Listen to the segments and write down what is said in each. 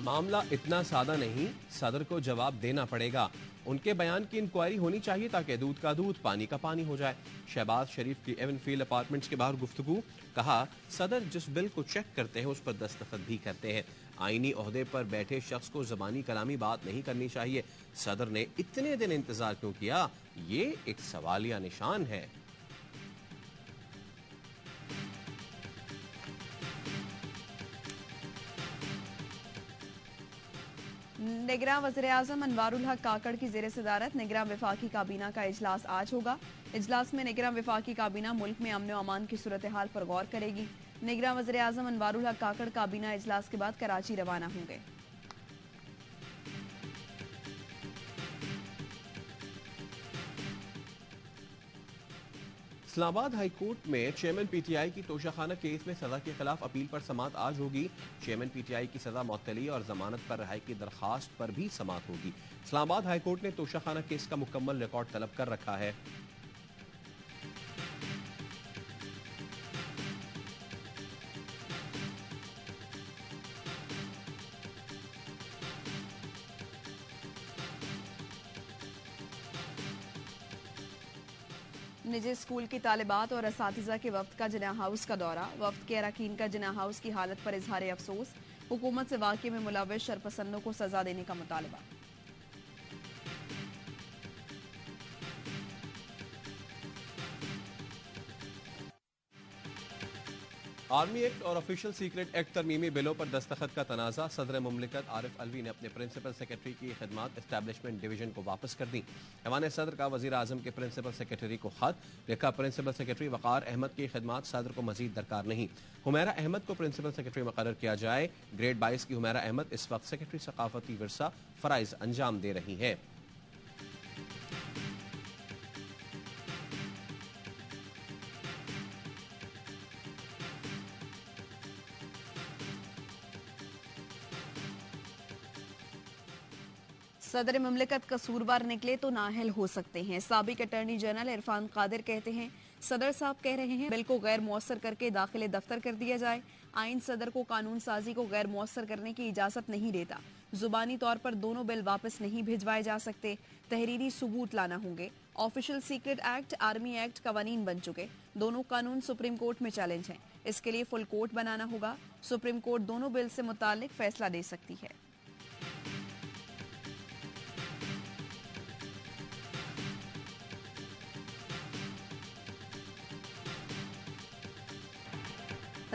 मामला इतना सादा नहीं, सदर को जवाब देना पड़ेगा। उनके बयान की इंक्वायरी होनी चाहिए ताकि दूध का दूध पानी का पानी हो जाए। शहबाज शरीफ की एवनफील्ड अपार्टमेंट्स के बाहर गुफ्तगू। कहा, सदर जिस बिल को चेक करते हैं उस पर दस्तखत भी करते हैं। आईनी ओहदे पर बैठे शख्स को जबानी कलामी बात नहीं करनी चाहिए। सदर ने इतने दिन इंतजार क्यों किया, ये एक सवालिया निशान है। निगरान वज़ीर-ए-आज़म अनवारुल हक काकड़ की ज़ेर सदारत निगरान वफाकी काबीना का इजलास आज होगा। इजलास में निगरान वफाकी काबीना मुल्क में अमन व अमान की सूरत हाल पर गौर करेगी। निगरान वज़ीर-ए-आज़म अनवारुल हक काकड़ काबीना इजलास के बाद कराची रवाना होंगे। इस्लामाबाद हाई कोर्ट में चेयरमैन पीटीआई की तोशाखाना केस में सजा के खिलाफ अपील पर समाअत आज होगी। चेयरमैन पीटीआई की सजा मुअत्तली और जमानत पर रिहाई की दरखास्त पर भी समाअत होगी। इस्लामाबाद हाई कोर्ट ने तोशाखाना केस का मुकम्मल रिकॉर्ड तलब कर रखा है। निजी स्कूल की तालिबात और असातिज़ा के वफ्द का जिना हाउस का दौरा। वफ्द के अरकान का जिना हाउस की हालत पर इजहार अफसोस। हुकूमत से वाक़े में मुलव्वस शरपसंदों को सजा देने का मुतालबा। आर्मी एक्ट और ऑफिशियल सीक्रेट एक्ट तरमीमी बिलों पर दस्तखत का तनाज़ा। सदर मुमलिकत आरिफ अलवी ने अपने प्रिंसिपल सेक्रेटरी की खिदमात एस्टैब्लिशमेंट डिवीजन को वापस कर दी। ऐवान सदर का वज़ीर आज़म के प्रिंसिपल सेक्रेटरी को खत लिखा। प्रिंसिपल सेक्रेटरी वक़ार अहमद की खिदमात सदर को मजीद दरकार नहीं। हुमैरा अहमद को प्रिंसिपल सेक्रेटरी मुकर्रर किया जाए। ग्रेड 22 की हुमैरा अहमद इस वक्त सेक्रेटरी सकाफती विरसा फ़राइज़ अंजाम दे रही है। सदर मुमलिकत कसूरवार निकले तो नाअहल हो सकते हैं। साबिक अटॉर्नी जनरल इरफान कादिर कहते हैं, सदर साहब कह रहे हैं बिल को गैर मौसर करके दाखिले दफ्तर कर दिया जाए। आइन सदर को कानून साजी को गैर मौसर करने की इजाजत नहीं देता। जुबानी तौर पर दोनों बिल वापस नहीं भिजवाए जा सकते, तहरीरी सबूत लाना होंगे। Official secret act, army act कवानीन बन चुके। दोनों कानून सुप्रीम कोर्ट में चैलेंज हैं। इसके लिए फुल कोर्ट बनाना होगा। सुप्रीम कोर्ट दोनों बिल से मुतालिक फैसला दे सकती है।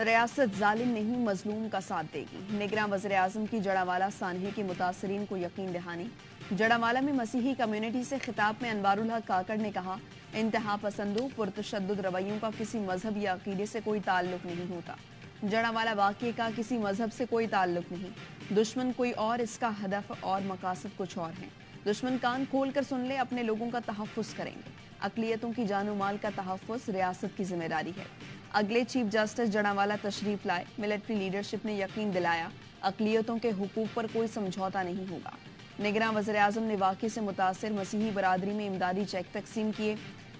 रियासत जालिम नहीं मजलूम का साथ देगी। निगरान वज़ीर-ए-आज़म की जड़ावाला सानहे की मुतासरीन को यकीन दहानी। जड़ावाला में मसीही कम्युनिटी से खिताब में अनवारुल हक काकड़ ने कहा, इंतहा पसंदों पुरतशद्दुद रवैयों का किसी मजहब या अकीदे से कोई ताल्लुक नहीं होता। जड़ावाला वाक़े का किसी मजहब से कोई ताल्लुक नहीं। दुश्मन कोई और, इसका हदफ और मकासद कुछ और हैं। दुश्मन कान खोल कर सुन ले, अपने लोगों का तहफ़्फ़ुज़ करेंगे। अक़लियतों की जानो माल का तहफ़्फ़ुज़ रियासत की जिम्मेदारी है। अगले चीफ जस्टिस जड़ावाला तशरीफ लाए। मिलिट्री लीडरशिप ने यकीन दिलाया, अक़लियतों के हुकूक पर कोई समझौता नहीं होगा। निगरान वज़ीर-ए-आज़म ने वाक़े से मुतासिर मसीही बरादरी में इमदादी चेक तकसीम किए,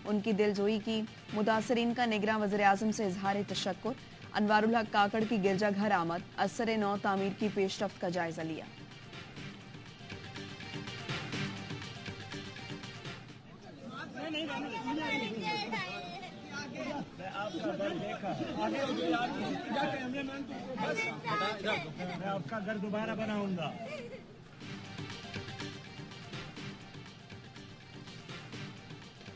उनकी दिलजोई की। मुतासरीन का निगरान वज़ीर-ए-आज़म से इजहार तशक्कुर। अनवारुल हक काकड़ की गिरजा घर आमद, असर नौ तामीर की पेशरफ्त का जायजा लिया। मैं आपका घर दोबारा बनाऊंगा।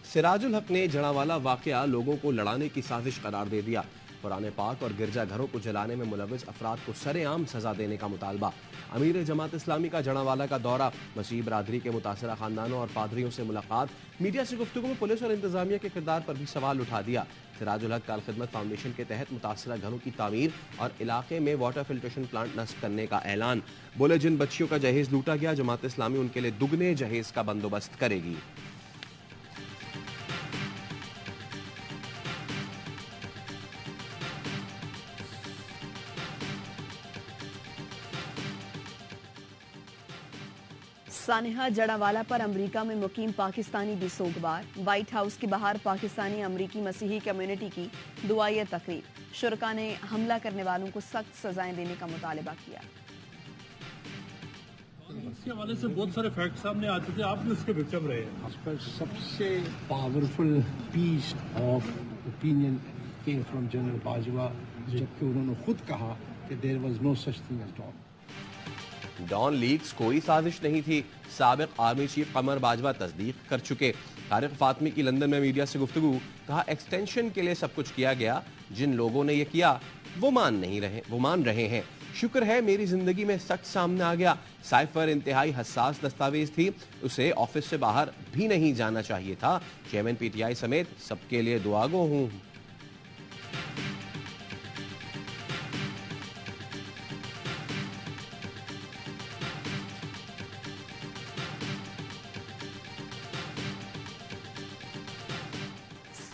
सिराजुल हक ने जड़ावाला वाकया लोगों को लड़ाने की साजिश करार दे दिया। कुरान पाक और गिरजा घरों को जलाने में मुलविस अफराद को सरेआम सजा देने का मुतालबा। अमीर जमात इस्लामी का जड़ावाला का दौरा, मसीही बरादरी के मुतासरा खानदानों और पादरियों से मुलाकात। मीडिया से गुफ्तगू में पुलिस और इंतजामिया के किरदार पर भी सवाल उठा दिया। सिराजुल हक काल खिदमत फाउंडेशन के तहत मुतासरा घरों की तामीर और इलाके में वाटर फिल्ट्रेशन प्लांट नस्ब करने का ऐलान। बोले, जिन बच्चियों का जहेज लूटा गया, जमात इस्लामी उनके लिए दुगने जहेज का बंदोबस्त करेगी। सानिहा जड़ावाला पर अमरीका में मुकीम पाकिस्तानी भी सोगवार। व्हाइट हाउस के बाहर पाकिस्तानी अमरीकी मसीही कम्युनिटी की दुआई तकरीब। शुरका ने हमला करने वालों को सख्त सजाएं देने का मुतालबा किया। इसके हवाले से बहुत सारे फैक्ट सामने आ चुके हैं, आप भी उसके विक्टिम रहे हैं। उस पर सबसे powerful piece of opinion came from general Bajwa, जबकि उन्होंने खुद कहा कि there was no such thing as Dawn. Dawn leaks कोई साजिश नहीं थी, साबिक आर्मी चीफ कमर बाजवा तस्दीक कर चुके। तारिक फातमी की लंदन में मीडिया से गुफ्तगू, कहा एक्सटेंशन के लिए सब कुछ किया गया, जिन लोगों ने ये किया वो मान रहे हैं। शुक्र है मेरी जिंदगी में सच सामने आ गया। साइफर इंतहाई हसास दस्तावेज थी, उसे ऑफिस से बाहर भी नहीं जाना चाहिए था। चेयरमैन पीटीआई समेत सबके लिए दुआगो हूं।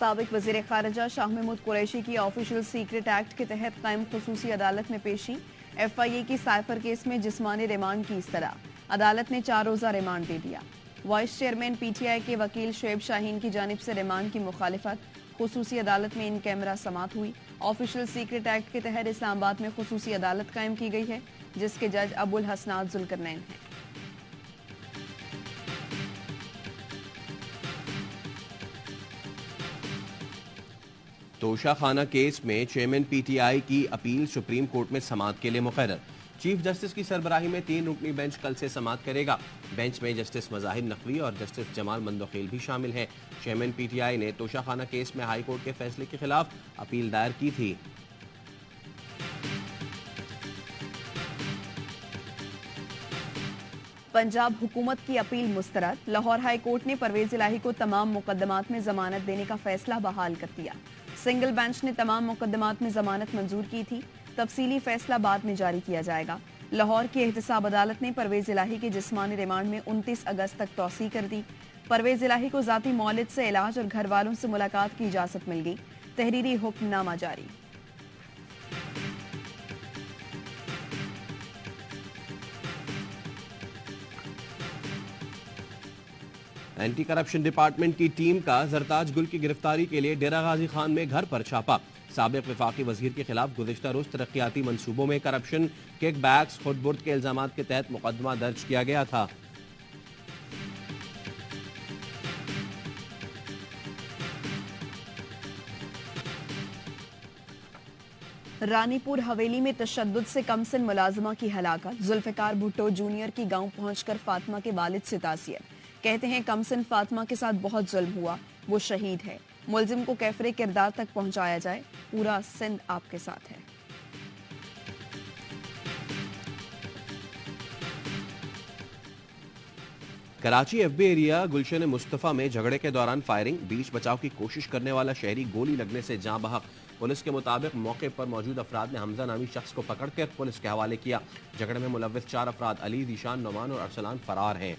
साबिक वजीर खारजा शाह महमूद कुरैशी की ऑफिशियल सीक्रेट एक्ट के तहत कायम खुसूसी अदालत में पेशी। FIA की साइफर केस में जिस्मानी रिमांड की इस्तरा, अदालत ने 4 रोजा रिमांड दे दिया। वाइस चेयरमैन PTI के वकील शुएब शाहीन की जानिब से रिमांड की मुखालिफत, खुसूसी अदालत में इन कैमरा समात हुई। ऑफिशियल सीक्रेट एक्ट के तहत इस्लामाबाद में खुसूसी अदालत कायम की गई है, जिसके जज अबुल हसनात जुल्करनैन हैं। तोशा खाना केस में चेयरमैन PTI की अपील सुप्रीम कोर्ट में समाअत के लिए मुकर्रर। चीफ जस्टिस की सरबराही में 3 रुकनी बेंच कल से समाअत करेगा। बेंच में जस्टिस मज़ाहिर नकवी और जस्टिस जमाल मंदोखेल भी शामिल हैं। चेयरमैन PTI ने तोशा खाना केस में हाई कोर्ट के फैसले के खिलाफ अपील दायर की थी। पंजाब हुकूमत की अपील मुस्तरद, लाहौर हाई कोर्ट ने परवेज इलाही को तमाम मुकदमात में जमानत देने का फैसला बहाल कर दिया। सिंगल बेंच ने तमाम मुकदमात में जमानत मंजूर की थी, तफसीली फैसला बाद में जारी किया जाएगा। लाहौर की एहतसाब अदालत ने परवेज इलाही के जिस्मानी रिमांड में 29 अगस्त तक तौसी कर दी। परवेज इलाही को जाती मौलिद से इलाज और घर वालों से मुलाकात की इजाजत मिल गई। तहरीरी हुक्मनामा जारी। एंटी करप्शन डिपार्टमेंट की टीम का जरताज गुल की गिरफ्तारी के लिए डेरा गाजी खान में घर पर छापा। साबिक वफाकी वजीर के खिलाफ गुज़िश्ता रोज तरक्याती मंसूबों में करप्शन, किक बैक्स, खुदबुर्द के इल्जाम के तहत मुकदमा दर्ज किया गया था। रानीपुर हवेली में तशद्दुद से कमसिन मुलाजिमा की हलाकत। जुल्फिकार भुट्टो जूनियर की गांव पहुंचकर फातिमा के वालिद से तासियत, कहते हैं कमसिन फातिमा के साथ बहुत जुल्म हुआ, वो शहीद है। मुलजिम को कैफरे किरदार तक पहुंचाया जाए, पूरा सिंध आपके साथ है। कराची FB एरिया गुलशन मुस्तफा में झगड़े के दौरान फायरिंग, बीच बचाव की कोशिश करने वाला शहरी गोली लगने से जाँ बहक। पुलिस के मुताबिक मौके पर मौजूद अफराद ने हमजा नामी शख्स को पकड़कर पुलिस के हवाले किया। झगड़े में मुलव्विस 4 अफराद अली, ज़ीशान, नौमान और अरसलान फरार हैं।